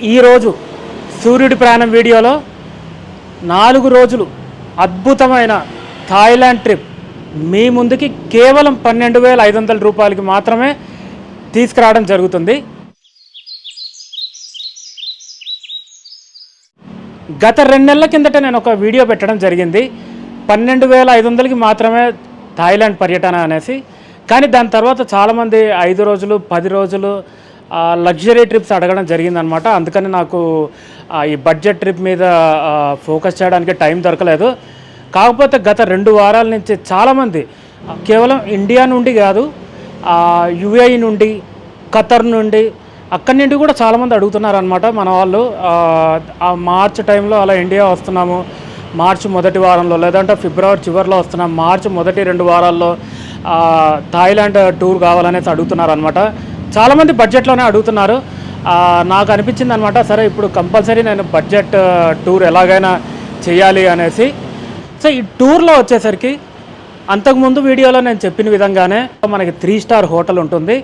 ఈరోజు సూర్యుడి ప్రయాణం వీడియోలో 4 రోజులు అద్భుతమైన థాయిలాండ్ ట్రిప్ మీ ముందుకి కేవలం 12,500 రూపాయలకి మాత్రమే తీసుకురావడం జరుగుతుంది. గత 2 నెలల కిందట నేను ఒక వీడియో పెట్టడం జరిగింది. 12,500కి మాత్రమే థాయిలాండ్ పర్యటన అనేసి. కానీ దాని తర్వాత చాలామంది 5 రోజులు 10 రోజులు లగ్జరీ ట్రిప్స్ అడగడం జరిగిందనమాట. అందుకని నాకు ఈ బడ్జెట్ ట్రిప్ మీద ఫోకస్ చేయడానికి టైం దొరకలేదు. కాకపోతే గత 2 వారాల నుంచి చాలామంది కేవలం ఇండియా నుండి కాదు, యుఏఈ నుండి, ఖతర్ నుండి, అక్కడి నుండి కూడా చాలామంది అడుగుతున్నారనమాట. మన వాళ్ళు మార్చ్ టైంలో అలా ఇండియా వస్తున్నాము, మార్చి మొదటి వారంలో లేదంటే ఫిబ్రవరి చివరిలో వస్తున్నాం, మార్చి మొదటి 2 వారాల్లో థాయిలాండ్ టూర్ కావాలనేసి అడుగుతున్నారు అనమాట. చాలామంది బడ్జెట్లోనే అడుగుతున్నారు. నాకు అనిపించింది అనమాట, సరే ఇప్పుడు కంపల్సరీ నేను బడ్జెట్ టూర్ ఎలాగైనా చేయాలి అనేసి. సో ఈ టూర్లో వచ్చేసరికి అంతకుముందు వీడియోలో నేను చెప్పిన విధంగానే మనకి 3 స్టార్ హోటల్ ఉంటుంది.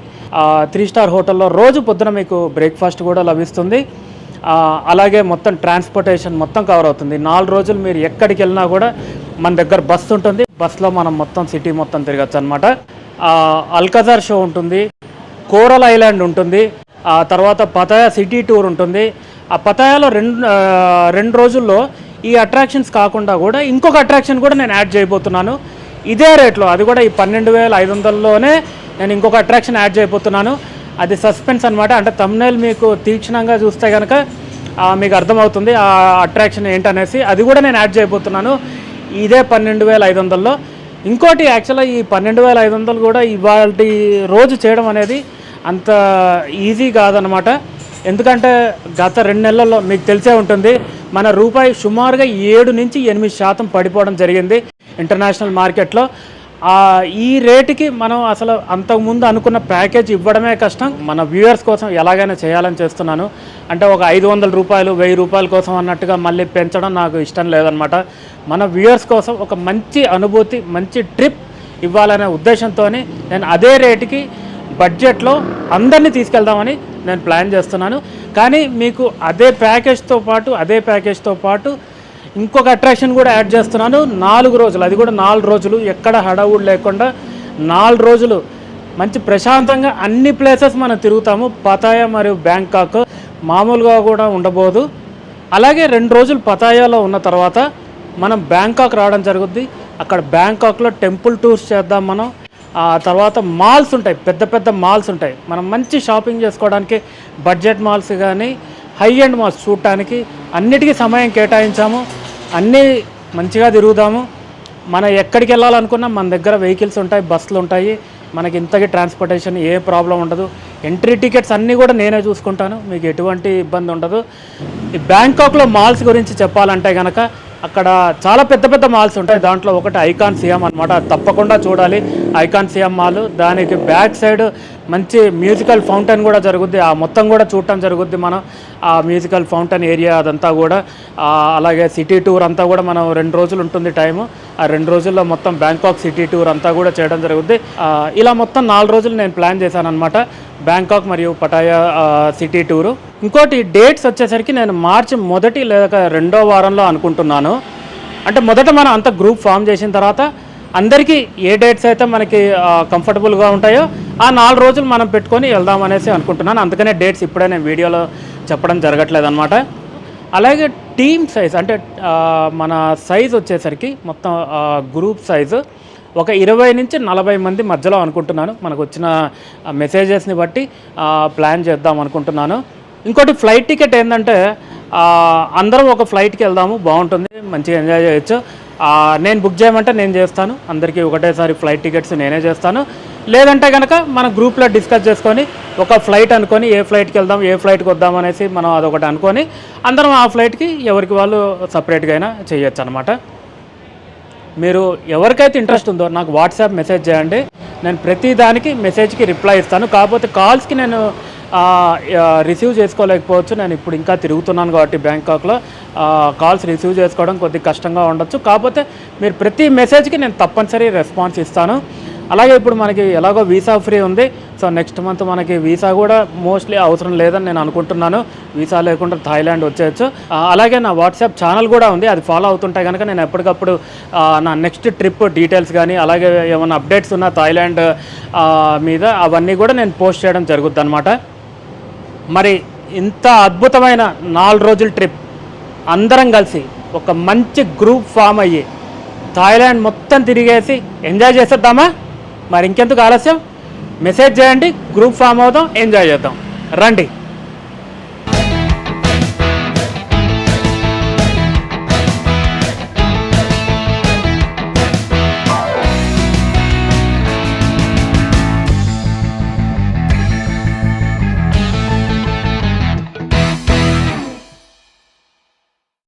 3 స్టార్ హోటల్లో రోజు పొద్దున మీకు బ్రేక్ఫాస్ట్ కూడా లభిస్తుంది. అలాగే మొత్తం ట్రాన్స్పోర్టేషన్ మొత్తం కవర్ అవుతుంది. 4 రోజులు మీరు ఎక్కడికి వెళ్ళినా కూడా మన దగ్గర బస్సు ఉంటుంది. బస్సులో మనం మొత్తం సిటీ మొత్తం తిరగచ్చు అనమాట. అల్కజార్ షో ఉంటుంది, కోరల్ ఐలాండ్ ఉంటుంది, తర్వాత పతాయా సిటీ టూర్ ఉంటుంది. ఆ పతాయాలో రెండు రోజుల్లో ఈ అట్రాక్షన్స్ కాకుండా కూడా ఇంకొక అట్రాక్షన్ కూడా నేను యాడ్ చేయబోతున్నాను ఇదే రేట్లో. అది కూడా ఈ 12,500లోనే నేను ఇంకొక అట్రాక్షన్ యాడ్ చేయబోతున్నాను. అది సస్పెన్స్ అనమాట. అంటే థంబ్నెయిల్ మీకు తీక్షణంగా చూస్తే కనుక మీకు అర్థమవుతుంది ఆ అట్రాక్షన్ ఏంటనేసి. అది కూడా నేను యాడ్ చేయబోతున్నాను ఇదే 12,500లో. ఇంకోటి యాక్చువల్గా ఈ 12,500 కూడా ఇవాళ రోజు చేయడం అనేది అంత ఈజీ కాదనమాట. ఎందుకంటే గత 2 నెలల్లో మీకు తెలిసే ఉంటుంది మన రూపాయి సుమారుగా 7 నుంచి 8% పడిపోవడం జరిగింది ఇంటర్నేషనల్ మార్కెట్లో. ఈ రేటుకి మనం అసలు అంతకుముందు అనుకున్న ప్యాకేజ్ ఇవ్వడమే కష్టం. మన వ్యూవర్స్ కోసం ఎలాగైనా చేయాలని చేస్తున్నాను. అంటే ఒక 500 రూపాయలు 1000 రూపాయల కోసం అన్నట్టుగా మళ్ళీ పెంచడం నాకు ఇష్టం లేదనమాట. మన వ్యూవర్స్ కోసం ఒక మంచి అనుభూతి, మంచి ట్రిప్ ఇవ్వాలనే ఉద్దేశంతో నేను అదే రేటుకి బడ్జెట్లో అందరినీ తీసుకెళ్దామని నేను ప్లాన్ చేస్తున్నాను. కానీ మీకు అదే ప్యాకేజ్తో పాటు ఇంకొక అట్రాక్షన్ కూడా యాడ్ చేస్తున్నాను. 4 రోజులు, అది కూడా 4 రోజులు ఎక్కడ హడావుడు లేకుండా 4 రోజులు మంచి ప్రశాంతంగా అన్ని ప్లేసెస్ మనం తిరుగుతాము. పతాయా మరియు బ్యాంకాక్ మామూలుగా కూడా ఉండబోదు. అలాగే 2 రోజులు పతాయాలో ఉన్న తర్వాత మనం బ్యాంకాక్ రావడం జరుగుద్ది. అక్కడ బ్యాంకాక్లో టెంపుల్ టూర్స్ చేద్దాం మనం. ఆ తర్వాత మాల్స్ ఉంటాయి, పెద్ద పెద్ద మాల్స్ ఉంటాయి. మనం మంచి షాపింగ్ చేసుకోవడానికి బడ్జెట్ మాల్స్ కానీ హై ఎండ్ మాల్స్ చూడటానికి అన్నిటికీ సమయం కేటాయించాము. అన్నీ మంచిగా తిరుగుదాము. మనం ఎక్కడికి వెళ్ళాలనుకున్నా మన దగ్గర వెహికల్స్ ఉంటాయి, బస్సులు ఉంటాయి. మనకి ఇంతకీ ట్రాన్స్పోర్టేషన్ ఏ ప్రాబ్లం ఉండదు. ఎంట్రీ టికెట్స్ అన్నీ కూడా నేనే చూసుకుంటాను, మీకు ఎటువంటి ఇబ్బంది ఉండదు. ఈ బ్యాంకాక్లో మాల్స్ గురించి చెప్పాలంటే కనుక అక్కడ చాలా పెద్ద పెద్ద మాల్స్ ఉంటాయి. దాంట్లో ఒకటి ఐకాన్ సియామ్ అనమాట. తప్పకుండా చూడాలి ఐకాన్ సియామ్ మాల్. దానికి బ్యాక్ సైడ్ మంచి మ్యూజికల్ ఫౌంటైన్ కూడా జరుగుద్ది. ఆ మొత్తం కూడా చూడటం జరుగుద్ది మనం. ఆ మ్యూజికల్ ఫౌంటైన్ ఏరియా అదంతా కూడా. అలాగే సిటీ టూర్ అంతా కూడా మనం 2 రోజులు ఉంటుంది టైము. ఆ 2 రోజుల్లో మొత్తం బ్యాంకాక్ సిటీ టూర్ అంతా కూడా చేయడం జరుగుద్ది. ఇలా మొత్తం 4 రోజులు నేను ప్లాన్ చేశాను అనమాట, బ్యాంకాక్ మరియు పటాయా సిటీ టూరు. ఇంకోటి డేట్స్ వచ్చేసరికి నేను మార్చి 1 లేదా 2వ వారంలో అనుకుంటున్నాను. అంటే మొదట మనం అంత గ్రూప్ ఫామ్ చేసిన తర్వాత అందరికీ ఏ డేట్స్ అయితే మనకి కంఫర్టబుల్గా ఉంటాయో ఆ 4 రోజులు మనం పెట్టుకొని వెళ్దామనేసి అనుకుంటున్నాను. అందుకనే డేట్స్ ఇప్పుడే నేను వీడియోలో చెప్పడం జరగట్లేదు అనమాట. అలాగే టీమ్ సైజ్, అంటే మన సైజ్ వచ్చేసరికి మొత్తం గ్రూప్ సైజు ఒక 20 నుంచి 40 మంది మధ్యలో అనుకుంటున్నాను. మనకు వచ్చిన మెసేజెస్ని బట్టి ప్లాన్ చేద్దాం అనుకుంటున్నాను. ఇంకోటి ఫ్లైట్ టికెట్ ఏంటంటే అందరం ఒక ఫ్లైట్కి వెళ్దాము, బాగుంటుంది, మంచిగా ఎంజాయ్ చేయొచ్చు. నేను బుక్ చేయమంటే నేను చేస్తాను. అందరికీ ఒకటేసారి ఫ్లైట్ టికెట్స్ నేనే చేస్తాను. లేదంటే కనుక మన గ్రూప్లో డిస్కస్ చేసుకొని ఒక ఫ్లైట్ అనుకొని ఏ ఫ్లైట్కి వెళ్దాం, ఏ ఫ్లైట్కి వద్దాం అనేసి మనం అదొకటి అనుకొని అందరం ఆ ఫ్లైట్కి ఎవరికి వాళ్ళు సపరేట్గా అయినా చేయొచ్చు అనమాట. మీరు ఎవరికైతే ఇంట్రెస్ట్ ఉందో నాకు వాట్సాప్ మెసేజ్ చేయండి. నేను ప్రతి దానికి మెసేజ్కి రిప్లై ఇస్తాను. కాకపోతే కాల్స్కి నేను రిసీవ్ చేసుకోలేకపోవచ్చు. నేను ఇప్పుడు ఇంకా తిరుగుతున్నాను కాబట్టి బ్యాంకాక్లో కాల్స్ రిసీవ్ చేసుకోవడం కొద్దిగా కష్టంగా ఉండొచ్చు. కాకపోతే మీరు ప్రతి మెసేజ్కి నేను తప్పనిసరి రెస్పాన్స్ ఇస్తాను. అలాగే ఇప్పుడు మనకి ఎలాగో వీసా ఫ్రీ ఉంది. సో నెక్స్ట్ మంత్ మనకి వీసా కూడా మోస్ట్లీ అవసరం లేదని నేను అనుకుంటున్నాను. వీసా లేకుండా థాయిలాండ్ వచ్చేయచ్చు. అలాగే నా వాట్సాప్ ఛానల్ కూడా ఉంది, అది ఫాలో అవుతుంటే కనుక నేను ఎప్పటికప్పుడు నా నెక్స్ట్ ట్రిప్ డీటెయిల్స్ కానీ అలాగే ఏమైనా అప్డేట్స్ ఉన్న థాయిలాండ్ మీద అవన్నీ కూడా నేను పోస్ట్ చేయడం జరుగుతుంది అనమాట. మరి ఇంత అద్భుతమైన 4 రోజుల ట్రిప్ అందరం కలిసి ఒక మంచి గ్రూప్ ఫామ్ అయ్యి థాయిలాండ్ మొత్తం తిరిగేసి ఎంజాయ్ చేసేద్దామా? మరి ఇంకెందుకు ఆలస్యం, మెసేజ్ చేయండి, గ్రూప్ ఫామ్ అవుదాం, ఎంజాయ్ చేద్దాం, రండి.